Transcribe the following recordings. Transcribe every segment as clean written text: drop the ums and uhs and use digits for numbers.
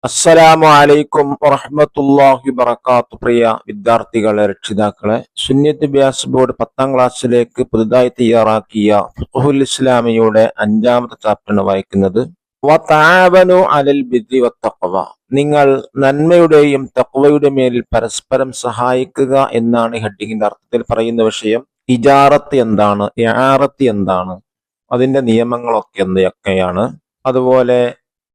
അസ്സലാമു അലൈക്കും വറഹ്മത്തുള്ളാഹി വബറകാത്തു. പ്രിയ വിദ്യാർത്ഥികളെ, രക്ഷിതാക്കളെ, സുന്നത്ത് വ്യാസ് ബോർഡ് 10ാം ക്ലാസ്സിലേക്ക് പുതുതായി തയ്യാറാക്കിയ ഫിഖ്ഹുൽ ഇസ്ലാമിയുടെ 5ാമത്തെ ചാപ്റ്ററാണ് വായിക്കുന്നത്. വതആവനു അലൽ ബിർരി വത്തഖ്വ, നിങ്ങൾ നന്മയുടെയും തഖ്വയുടെ മേൽ പരസ്പരം സഹായിക്കുക എന്നാണ് ഹെഡിങ്ങിന്റെ അർത്ഥത്തിൽ പറയുന്ന വിഷയം. ഇജാറത്ത് എന്താണ്, ഇആറത്ത് എന്താണ്, അതിന്റെ നിയമങ്ങളൊക്കെ എന്തൊക്കെയാണ്, അതുപോലെ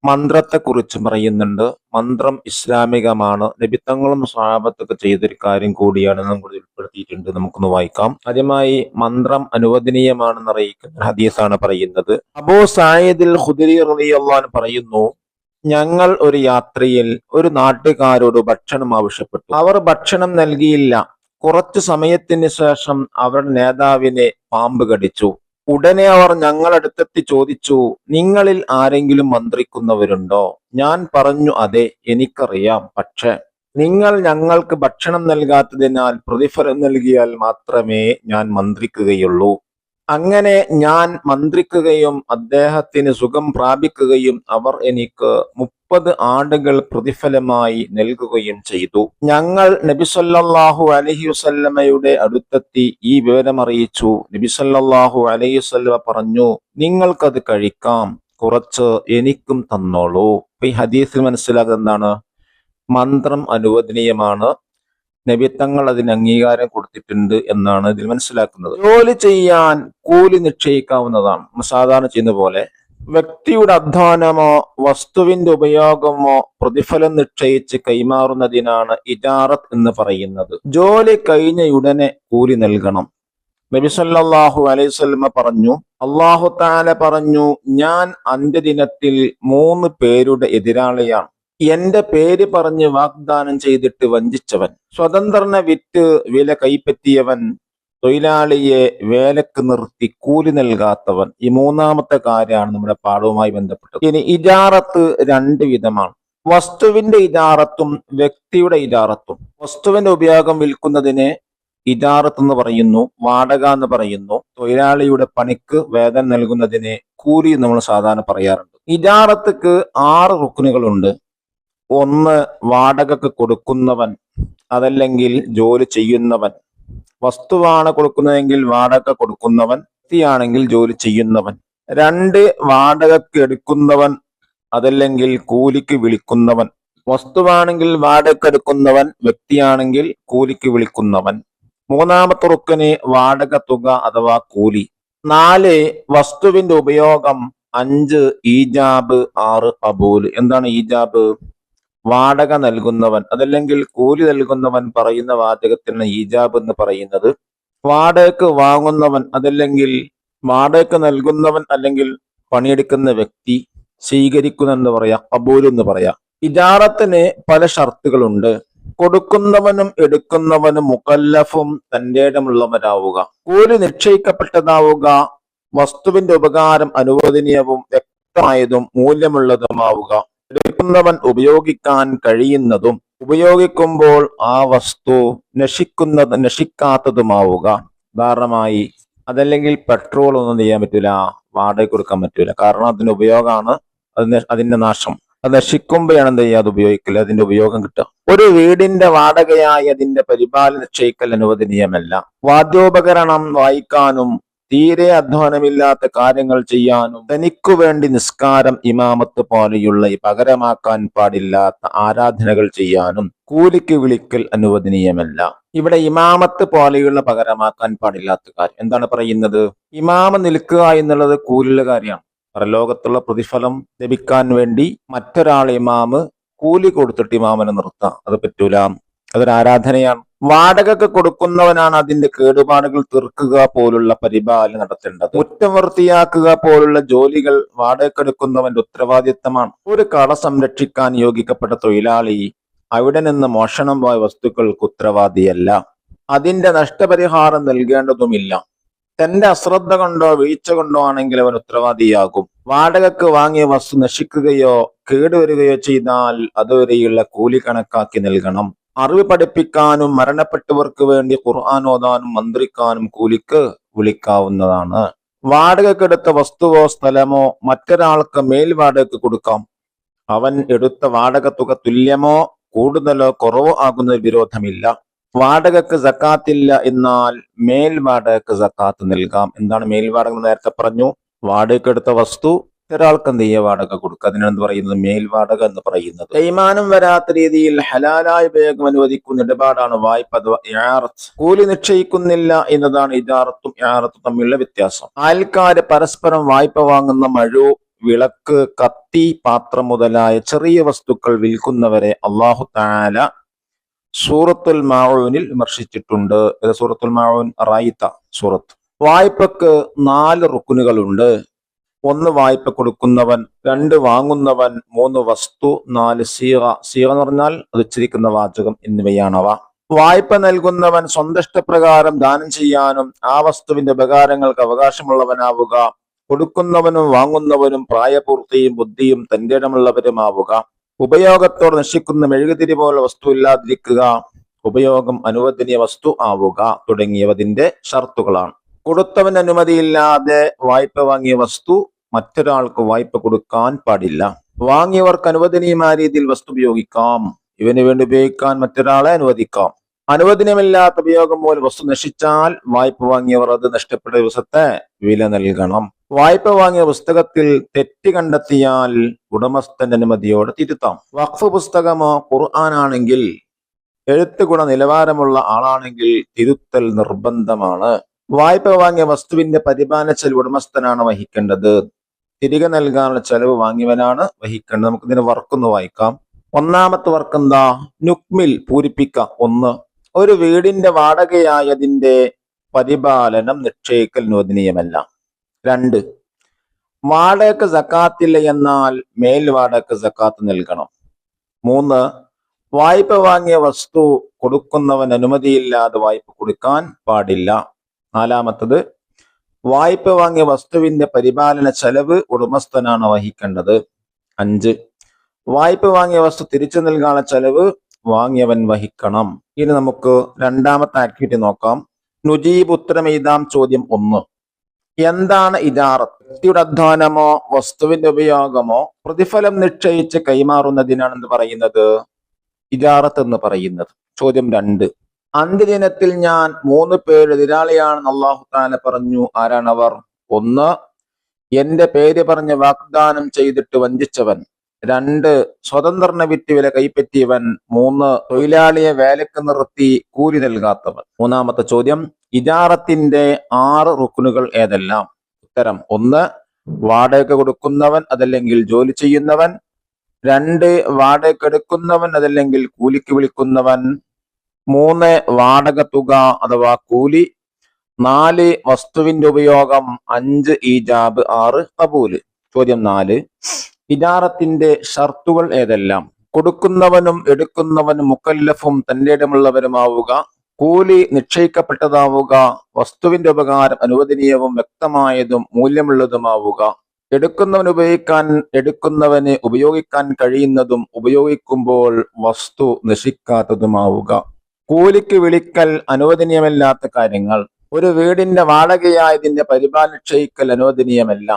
മന്ത്രത്തെക്കുറിച്ച് പറയുന്നുണ്ട്. മന്ത്രം ഇസ്ലാമികമാണ്, നബിത്തങ്ങളും സ്വഹാബത്തൊക്കെ ചെയ്തൊരു കാര്യം കൂടിയാണ് നമ്മൾ ഉൾപ്പെടുത്തിയിട്ടുണ്ട്. നമുക്കൊന്ന് വായിക്കാം. ആദ്യമായി മന്ത്രം അനുവദനീയമാണെന്ന് അറിയിക്കുന്ന ഹദീസാണ് പറയുന്നത്. അബൂ സഈദുൽ ഖുദരി റളിയല്ലാഹു അൻഹു പറയുന്നു, ഞങ്ങൾ ഒരു യാത്രയിൽ ഒരു നാട്ടുകാരോട് ഭക്ഷണം ആവശ്യപ്പെട്ടു. അവർ ഭക്ഷണം നൽകിയില്ല. കുറച്ചു സമയത്തിന് ശേഷം അവരുടെ നേതാവിനെ പാമ്പ് കടിച്ചു. ഉടനെ അവർ ഞങ്ങളടുത്തെത്തി ചോദിച്ചു, നിങ്ങളിൽ ആരെങ്കിലും മന്ത്രിക്കുന്നവരുണ്ടോ? ഞാൻ പറഞ്ഞു, അതെ, എനിക്കറിയാം. പക്ഷെ നിങ്ങൾ ഞങ്ങൾക്ക് ഭക്ഷണം നൽകാത്തതിനാൽ പ്രതിഫലം നൽകിയാൽ മാത്രമേ ഞാൻ മന്ത്രിക്കുകയുള്ളൂ. അങ്ങനെ ഞാൻ മന്ത്രിക്കുകയും അദ്ദേഹത്തിന് സുഖം പ്രാപിക്കുകയും അവർ എനിക്ക് 30 ആടുകൾ പ്രതിഫലമായി നൽകുകയും ചെയ്തു. ഞങ്ങൾ നബി സല്ലല്ലാഹു അലൈഹി വസല്ലമയുടെ അടുത്തെത്തി ഈ വിവരം അറിയിച്ചു. നബി സല്ലല്ലാഹു അലൈഹി വസല്ലമ പറഞ്ഞു, നിങ്ങൾക്കത് കഴിക്കാം, കുറച്ച് എനിക്കും തന്നോളൂ. ഈ ഹദീസിൽ മനസ്സിലാകുന്നത് എന്താണ്? മന്ത്രം അനുവദനീയമാണ്, നബിത്തങ്ങൾ അതിന് അംഗീകാരം കൊടുത്തിട്ടുണ്ട് എന്നാണ് ഇതിൽ മനസ്സിലാക്കുന്നത്. ജോലി ചെയ്യാൻ കൂലി നിശ്ചയിക്കാവുന്നതാണ്. സാധാരണ ചെയ്യുന്ന പോലെ വ്യക്തിയുടെ അധ്വാനമോ വസ്തുവിന്റെ ഉപയോഗമോ പ്രതിഫലം നിശ്ചയിച്ച് കൈമാറുന്നതിനാണ് ഇജാറത്ത് എന്ന് പറയുന്നത്. ജോലി കഴിഞ്ഞയുടനെ കൂലി നൽകണം. നബി സല്ലല്ലാഹു അലൈഹി വസല്ലം പറഞ്ഞു, അല്ലാഹു തആല പറഞ്ഞു, ഞാൻ അന്ത്യദിനത്തിൽ 3 പേരുടെ എതിരാളിയാണ്. എന്റെ പേര് പറഞ്ഞ് വാഗ്ദാനം ചെയ്തിട്ട് വഞ്ചിച്ചവൻ, സ്വതന്ത്രനെ വിറ്റ് വില കൈപ്പറ്റിയവൻ, തൊഴിലാളിയെ വേലക്ക് നിർത്തി കൂലി നൽകാത്തവൻ. ഈ 3ാമത്തെ കാര്യമാണ് നമ്മുടെ പാഠവുമായി ബന്ധപ്പെട്ടത്. ഇനി ഇജാറത്ത് 2 വിധമാണ്. വസ്തുവിന്റെ ഇജാറത്തും വ്യക്തിയുടെ ഇജാറത്തും. വസ്തുവിന്റെ ഉപയോഗം വിൽക്കുന്നതിന് ഇജാറത്ത് എന്ന് പറയുന്നു, വാടക എന്ന് പറയുന്നു. തൊഴിലാളിയുടെ പണിക്ക് വേതനം നൽകുന്നതിന് കൂലി നമ്മൾ സാധാരണ പറയാറുണ്ട്. ഇജാറത്തുക്ക് 6 റുക്നുകളുണ്ട്. 1, വാടകക്ക് കൊടുക്കുന്നവൻ, അതല്ലെങ്കിൽ ജോലി ചെയ്യുന്നവൻ. വസ്തുവാണ് കൊടുക്കുന്നതെങ്കിൽ വാടക കൊടുക്കുന്നവൻ, വ്യക്തിയാണെങ്കിൽ ജോലി ചെയ്യുന്നവൻ. 2, വാടകക്ക് എടുക്കുന്നവൻ, അതല്ലെങ്കിൽ കൂലിക്ക് വിളിക്കുന്നവൻ. വസ്തുവാണെങ്കിൽ വാടക എടുക്കുന്നവൻ, വ്യക്തിയാണെങ്കിൽ കൂലിക്ക് വിളിക്കുന്നവൻ. 3ാമത്തെ റുക്ന് വാടക തുക അഥവാ കൂലി. 4, വസ്തുവിന്റെ ഉപയോഗം. 5, ഈജാബ്. 6, ഖബൂൽ. എന്താണ് ഈജാബ്? വാടക നൽകുന്നവൻ, അതല്ലെങ്കിൽ കൂലി നൽകുന്നവൻ പറയുന്ന വാചകത്തിന് ഈജാബ് എന്ന് പറയുന്നത്. വാടകക്ക് വാങ്ങുന്നവൻ, അതല്ലെങ്കിൽ വാടകക്ക് നൽകുന്നവൻ, അല്ലെങ്കിൽ പണിയെടുക്കുന്ന വ്യക്തി സ്വീകരിക്കുന്നെന്ന് പറയാം, ഖബൂൽ എന്ന് പറയാം. ഇജാറത്തിന് പല ഷർത്തുകളുണ്ട്. കൊടുക്കുന്നവനും എടുക്കുന്നവനും മുകല്ലഫും തന്റെ ഇടമുള്ളവരാവുക, കൂലി നിശ്ചയിക്കപ്പെട്ടതാവുക, വസ്തുവിന്റെ ഉപകാരം അനുവദനീയവും വ്യക്തമായതും മൂല്യമുള്ളതുമാവുക, എടുക്കുന്നവൻ ഉപയോഗിക്കാൻ കഴിയുന്നതും ഉപയോഗിക്കുമ്പോൾ ആ വസ്തു നശിക്കാത്തതുമാവുക. ഉദാഹരണമായി, അതല്ലെങ്കിൽ പെട്രോൾ ഒന്നും ചെയ്യാൻ പറ്റൂല, വാടക കൊടുക്കാൻ പറ്റൂല. കാരണം അതിന്റെ ഉപയോഗമാണ്, അതിന്റെ നാശം. അത് നശിക്കുമ്പോഴാണ് എന്ത് ചെയ്യുക, അത് ഉപയോഗിക്കൽ, അതിന്റെ ഉപയോഗം കിട്ടുക. ഒരു വീടിന്റെ വാടകയായി അതിന്റെ പരിപാലനം നിശ്ചയിക്കൽ അനുവദനീയമല്ല. വാദ്യോപകരണം വായിക്കാനും തീരെ അധ്വാനമില്ലാത്ത കാര്യങ്ങൾ ചെയ്യാനും തനിക്കു വേണ്ടി നിസ്കാരം, ഇമാമത്ത് പോലെയുള്ള പകരമാക്കാൻ പാടില്ലാത്ത ആരാധനകൾ ചെയ്യാനും കൂലിക്ക് വിളിക്കൽ അനുവദനീയമല്ല. ഇവിടെ ഇമാമത്ത് പോലെയുള്ള പകരമാക്കാൻ പാടില്ലാത്ത കാര്യം എന്താണ് പറയുന്നത്? ഇമാമ നിൽക്കുക എന്നുള്ളത് കൂലിയുള്ള കാര്യമാണ്. പരലോകത്തുള്ള പ്രതിഫലം ലഭിക്കാൻ വേണ്ടി മറ്റൊരാൾ ഇമാമ് കൂലി കൊടുത്തിട്ട് ഇമാമനെ നിർത്താം, അത് പറ്റൂല, അതൊരു ആരാധനയാണ്. വാടകക്ക് കൊടുക്കുന്നവനാണ് അതിന്റെ കേടുപാടുകൾ തീർക്കുക പോലുള്ള പരിപാലനം നടത്തേണ്ടത്. മുറ്റം വൃത്തിയാക്കുക പോലുള്ള ജോലികൾ വാടകക്കെടുക്കുന്നവന്റെ ഉത്തരവാദിത്തമാണ്. ഒരു കട സംരക്ഷിക്കാൻ നിയോഗിക്കപ്പെട്ട തൊഴിലാളി അവിടെ നിന്ന് മോഷണം പോയ വസ്തുക്കൾക്ക് ഉത്തരവാദിയല്ല. അതിന്റെ നഷ്ടപരിഹാരം നൽകേണ്ടതുമില്ല. തന്റെ അശ്രദ്ധ കൊണ്ടോ വീഴ്ച കൊണ്ടോ ആണെങ്കിൽ അവൻ ഉത്തരവാദിയാകും. വാടകക്ക് വാങ്ങിയ വസ്തു നശിക്കുകയോ കേടുവരികയോ ചെയ്താൽ അതുവരെയുള്ള കൂലി കണക്കാക്കി നൽകണം. അറിവ് പഠിപ്പിക്കാനും മരണപ്പെട്ടവർക്ക് വേണ്ടി ഖുർആൻ ഓതാനും മന്ത്രിക്കാനും കൂലിക്ക് വിളിക്കാവുന്നതാണ്. വാടകക്കെടുത്ത വസ്തുവോ സ്ഥലമോ മറ്റൊരാൾക്ക് മേൽ വാടകയ്ക്ക് കൊടുക്കാം. അവൻ എടുത്ത വാടക തുക തുല്യമോ കൂടുതലോ കുറവോ ആകുന്നതിൽ വിരോധമില്ല. വാടകക്ക് സക്കാത്തില്ല എന്നാൽ മേൽ വാടകക്ക് സക്കാത്ത് നൽകാം. എന്താണ് മേൽ വാടക? നേരത്തെ പറഞ്ഞു, വാടക എടുത്ത വസ്തു ഒരാൾക്ക് എന്ത് ചെയ്യുക, വാടക കൊടുക്കുക. അതിനാണ് പറയുന്നത് മേൽ വാടക എന്ന് പറയുന്നത്. തേയ്മാനം വരാത്ത രീതിയിൽ ഹലാലായ ഉപയോഗം അനുവദിക്കുന്ന ഇടപാടാണ് വായ്പ അഥവാ ഇആറത്ത്. കൂലി നിശ്ചയിക്കുന്നില്ല എന്നതാണ് ഇജാറത്തും ഇആറത്തും തമ്മിലുള്ള വ്യത്യാസം. അയൽക്കാര് പരസ്പരം വായ്പ വാങ്ങുന്ന മഴു, വിളക്ക്, കത്തി, പാത്രം മുതലായ ചെറിയ വസ്തുക്കൾ വിൽക്കുന്നവരെ അല്ലാഹു തആല സൂറത്തുൽ മാഊനിൽ വിമർശിച്ചിട്ടുണ്ട്. ഇത് സൂറത്തുൽ മാഊൻ റായിത്ത സൂറത്ത്. വായ്പക്ക് 4 റുക്കുനുകളുണ്ട്. 1 വായ്പ കൊടുക്കുന്നവൻ, 2 വാങ്ങുന്നവൻ, 3 വസ്തു, 4 സീഗ. സീഗ എന്ന് പറഞ്ഞാൽ അത് ഉച്ചരിക്കുന്ന വാചകം എന്നിവയാണവ. വായ്പ നൽകുന്നവൻ സ്വന്തം ഇഷ്ടപ്രകാരം ദാനം ചെയ്യാനും ആ വസ്തുവിന്റെ ഉപകാരങ്ങൾക്ക് അവകാശമുള്ളവനാവുക. കൊടുക്കുന്നവനും വാങ്ങുന്നവനും പ്രായപൂർത്തിയും ബുദ്ധിയും തന്റെ ഇടമുള്ളവരുമാവുക. ഉപയോഗത്തോടെ നശിക്കുന്ന മെഴുകുതിരി പോലെ വസ്തു ഇല്ലാതിരിക്കുക. ഉപയോഗം അനുവദനീയ വസ്തു ആവുക തുടങ്ങിയവതിന്റെ ഷർത്തുകളാണ്. കൊടുത്തവന് അനുമതിയില്ലാതെ വായ്പ വാങ്ങിയ വസ്തു മറ്റൊരാൾക്ക് വായ്പ കൊടുക്കാൻ പാടില്ല. വാങ്ങിയവർക്ക് അനുവദനീയമായ രീതിയിൽ വസ്തു ഉപയോഗിക്കാം. ഇവന് വേണ്ടി ഉപയോഗിക്കാൻ മറ്റൊരാളെ അനുവദിക്കാം. അനുവദനീയമില്ലാത്ത ഉപയോഗം മൂലം വസ്തു നശിച്ചാൽ വായ്പ വാങ്ങിയവർ അത് നഷ്ടപ്പെട്ട ദിവസത്തെ വില നൽകണം. വായ്പ വാങ്ങിയ പുസ്തകത്തിൽ തെറ്റ് കണ്ടെത്തിയാൽ ഉടമസ്ഥന്റെ അനുമതിയോടെ തിരുത്താം. വഖഫ് പുസ്തകമോ ഖുർആനാണെങ്കിൽ എഴുത്ത് ഗുണ നിലവാരമുള്ള ആളാണെങ്കിൽ തിരുത്തൽ നിർബന്ധമാണ്. വായ്പ വാങ്ങിയ വസ്തുവിന്റെ പരിപാലന ചെലവ് ഉടമസ്ഥനാണ് വഹിക്കേണ്ടത്. തിരികെ നൽകാനുള്ള ചെലവ് വാങ്ങിയവനാണ് വഹിക്കേണ്ടത്. നമുക്ക് ഇതിന് വർക്കൊന്ന് വായിക്കാം. ഒന്നാമത്തെ വർക്ക് എന്താ? നുക്മിൽ, പൂരിപ്പിക്കാം. 1, ഒരു വീടിന്റെ വാടകയായതിന്റെ പരിപാലനം നിശ്ചയിക്കൽ അനുവദനീയമല്ല. 2, വാടകക്ക് സക്കാത്തില്ല എന്നാൽ മേൽ വാടകക്ക് സക്കാത്ത് നൽകണം. 3, വായ്പ വാങ്ങിയ വസ്തു കൊടുക്കുന്നവൻ അനുമതിയില്ലാതെ വായ്പ കൊടുക്കാൻ പാടില്ല. 4, വായ്പ വാങ്ങിയ വസ്തുവിന്റെ പരിപാലന ചെലവ് ഉടമസ്ഥനാണ് വഹിക്കേണ്ടത്. 5, വായ്പ വാങ്ങിയ വസ്തു തിരിച്ചു നൽകാനുള്ള ചെലവ് വാങ്ങിയവൻ വഹിക്കണം. ഇനി നമുക്ക് രണ്ടാമത്തെ ആക്ടിവിറ്റി നോക്കാം. നുജീബ്, ഉത്തരം എഴുതാം. ചോദ്യം 1, എന്താണ് ഇജാറത്ത്? വ്യക്തിയുടെ അധ്വാനമോ വസ്തുവിന്റെ ഉപയോഗമോ പ്രതിഫലം നിശ്ചയിച്ച് കൈമാറുന്നതിനാണ് എന്ത് പറയുന്നത്? ഇജാറത്ത് എന്ന് പറയുന്നത്. ചോദ്യം 2, അന്ത്യദിനത്തിൽ ഞാൻ 3 പേര് എതിരാളിയാണെന്ന് അല്ലാഹു തആല പറഞ്ഞു. ആരാണവർ? 1, എന്റെ പേര് പറഞ്ഞ് വാഗ്ദാനം ചെയ്തിട്ട് വഞ്ചിച്ചവൻ. 2, സ്വതന്ത്രനെ വിറ്റ് വില കൈപ്പറ്റിയവൻ. 3, തൊഴിലാളിയെ വേലക്ക് നിർത്തി കൂലി നൽകാത്തവൻ. മൂന്നാമത്തെ ചോദ്യം, ഇജാറത്തിന്റെ 6 റുക്കുനുകൾ ഏതെല്ലാം? ഉത്തരം: 1, വാടക കൊടുക്കുന്നവൻ അതല്ലെങ്കിൽ ജോലി ചെയ്യുന്നവൻ. 2, വാടക എടുക്കുന്നവൻ അതല്ലെങ്കിൽ കൂലിക്ക് വിളിക്കുന്നവൻ. 3, വാടക തുക അഥവാ കൂലി. 4, വസ്തുവിന്റെ ഉപയോഗം. 5, ഈജാബ്. 6, കബൂല്. ചോദ്യം 4, ഇജാറത്തിന്റെ ഷർത്തുകൾ ഏതെല്ലാം? കൊടുക്കുന്നവനും എടുക്കുന്നവനും മുക്കല്ലഫും തന്റെ ഇടമുള്ളവരുമാവുക. കൂലി നിശ്ചയിക്കപ്പെട്ടതാവുക. വസ്തുവിന്റെ ഉപകാരം അനുവദനീയവും വ്യക്തമായതും മൂല്യമുള്ളതുമാവുക. എടുക്കുന്നവന് ഉപയോഗിക്കാൻ കഴിയുന്നതും ഉപയോഗിക്കുമ്പോൾ വസ്തു നശിക്കാത്തതുമാവുക. കൂലിക്ക് വിളിക്കൽ അനുവദനീയമല്ലാത്ത കാര്യങ്ങൾ. ഒരു വീടിന്റെ വാടകയായതിന്റെ പരിപാലനം നിശ്ചയിക്കൽ അനുവദനീയമല്ല.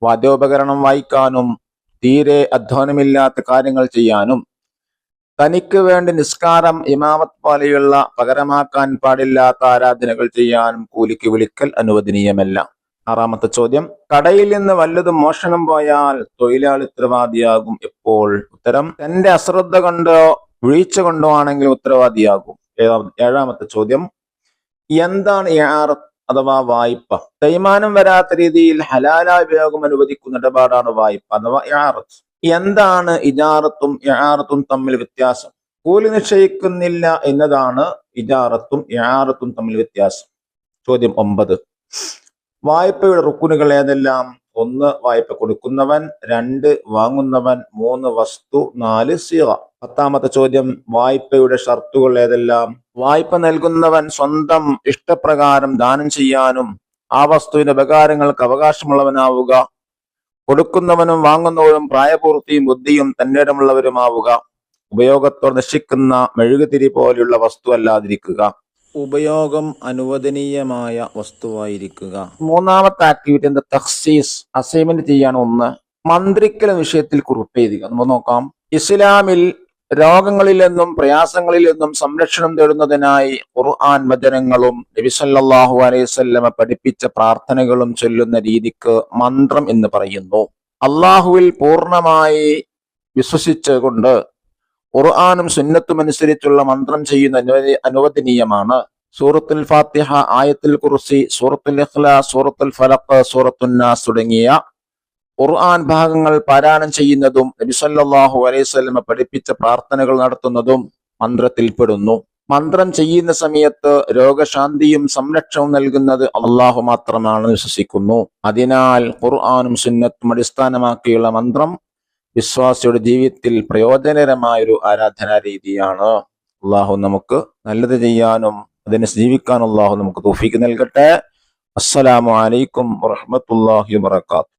വാദ്യോപകരണം വായിക്കാനും തീരെ അധ്വാനമില്ലാത്ത കാര്യങ്ങൾ ചെയ്യാനും തനിക്ക് വേണ്ടി നിസ്കാരം, ഇമാമത്ത് പോലെയുള്ള പകരമാക്കാൻ പാടില്ലാത്ത ആരാധനകൾ ചെയ്യാനും കൂലിക്ക് വിളിക്കൽ അനുവദനീയമല്ല. 6ാമത്തെ ചോദ്യം, കടയിൽ നിന്ന് വല്ലതും മോഷണം പോയാൽ തൊഴിലാളി ഉത്തരവാദിയാകും എപ്പോൾ? ഉത്തരം: തന്റെ അശ്രദ്ധ കൊണ്ടോ വീഴ്ച കൊണ്ടോ ആണെങ്കിൽ ഉത്തരവാദിയാകും. 7ാമത്തെ ചോദ്യം, എന്താണ് ഇആറത്ത് അഥവാ വായ്പ? തേയ്മാനം വരാത്ത രീതിയിൽ ഹലാലായ ഉപയോഗം അനുവദിക്കുന്ന ഇടപാടാണ് വായ്പ അഥവാ ഇആറത്ത്. എന്താണ് ഇജാറത്തും ഇആറത്തും തമ്മിൽ വ്യത്യാസം? കൂലി നിശ്ചയിക്കുന്നില്ല എന്നതാണ് ഇജാറത്തും ഇആറത്തും തമ്മിൽ വ്യത്യാസം. ചോദ്യം 9, വായ്പയുടെ റുക്കുനുകൾ ഏതെല്ലാം? 1, വായ്പ കൊടുക്കുന്നവൻ. 2, വാങ്ങുന്നവൻ. 3, വസ്തു. 4, സീഗ. 10ാമത്തെ ചോദ്യം, വായ്പയുടെ ഷർത്തുകൾ ഏതെല്ലാം? വായ്പ നൽകുന്നവൻ സ്വന്തം ഇഷ്ടപ്രകാരം ദാനം ചെയ്യാനും ആ വസ്തുവിന്റെ ഉപകാരങ്ങൾക്ക് അവകാശമുള്ളവനാവുക. കൊടുക്കുന്നവനും വാങ്ങുന്നവരും പ്രായപൂർത്തിയും ബുദ്ധിയും തന്റെ ഇടമുള്ളവരുമാവുക. ഉപയോഗത്തോടെ നശിക്കുന്ന മെഴുകുതിരി പോലെയുള്ള വസ്തു അല്ലാതിരിക്കുക. ഉപയോഗം അനുവദനീയമായ വസ്തുവായിരിക്കുക. 3ാമത്തെ ആക്ടിവിറ്റി എന്താ? തഖ്സീസ്, അസൈൻമെന്റ് ചെയ്യാണ്. 1, മന്ത്രിക്കൽ വിഷയത്തിൽ കുറിപ്പെഴുതുക. നമുക്ക് നോക്കാം. ഇസ്ലാമിൽ രോഗങ്ങളിൽ നിന്നും പ്രയാസങ്ങളിൽ നിന്നും സംരക്ഷണം തേടുന്നതിനായി ഖുർആൻ വചനങ്ങളും നബി സല്ലല്ലാഹു അലൈഹി വസല്ലമ പഠിപ്പിച്ച പ്രാർത്ഥനകളും ചൊല്ലുന്ന രീതിക്ക് മന്ത്രം എന്ന് പറയുന്നു. അള്ളാഹുവിൽ പൂർണ്ണമായി വിശ്വസിച്ചുകൊണ്ട് ഖുർആനും സുന്നത്തും അനുസരിച്ചുള്ള മന്ത്രം ചെയ്യുന്ന അനുവദനീയമാണ്. സൂറത്തുൽ ഫാത്തിഹ, ആയത്തുൽ കുർസി, സൂറത്തുൽ ഇഖ്ലാസ്, സൂറത്തുൽ ഫലഖ്, സൂറത്തുൻ നാസ് തുടങ്ങിയ ഖുർആൻ ഭാഗങ്ങൾ പാരായണം ചെയ്യുന്നതും നബി സല്ലല്ലാഹു അലൈഹി വസല്ലമ പഠിപ്പിച്ച പ്രാർത്ഥനകൾ നടത്തുന്നതും മന്ത്രത്തിൽപ്പെടുന്നു. മന്ത്രം ചെയ്യുന്ന സമയത്ത് രോഗശാന്തിയും സംരക്ഷണവും നൽകുന്നത് അള്ളാഹു മാത്രമാണെന്ന് വിശ്വസിക്കുന്നു. അതിനാൽ ഖുർആനും സുന്നത്തും അടിസ്ഥാനമാക്കിയുള്ള മന്ത്രം വിശ്വാസിയുടെ ജീവിതത്തിൽ പ്രയോജനകരമായൊരു ആരാധനാ രീതിയാണ്. അള്ളാഹു നമുക്ക് നല്ലത് ചെയ്യാനും അതിനെ ജീവിക്കാൻ അള്ളാഹു നമുക്ക് തൗഫീഖ് നൽകട്ടെ. അസ്സലാമു അലൈക്കും വറഹ്മത്തുള്ളാഹി വബറകാതുഹു.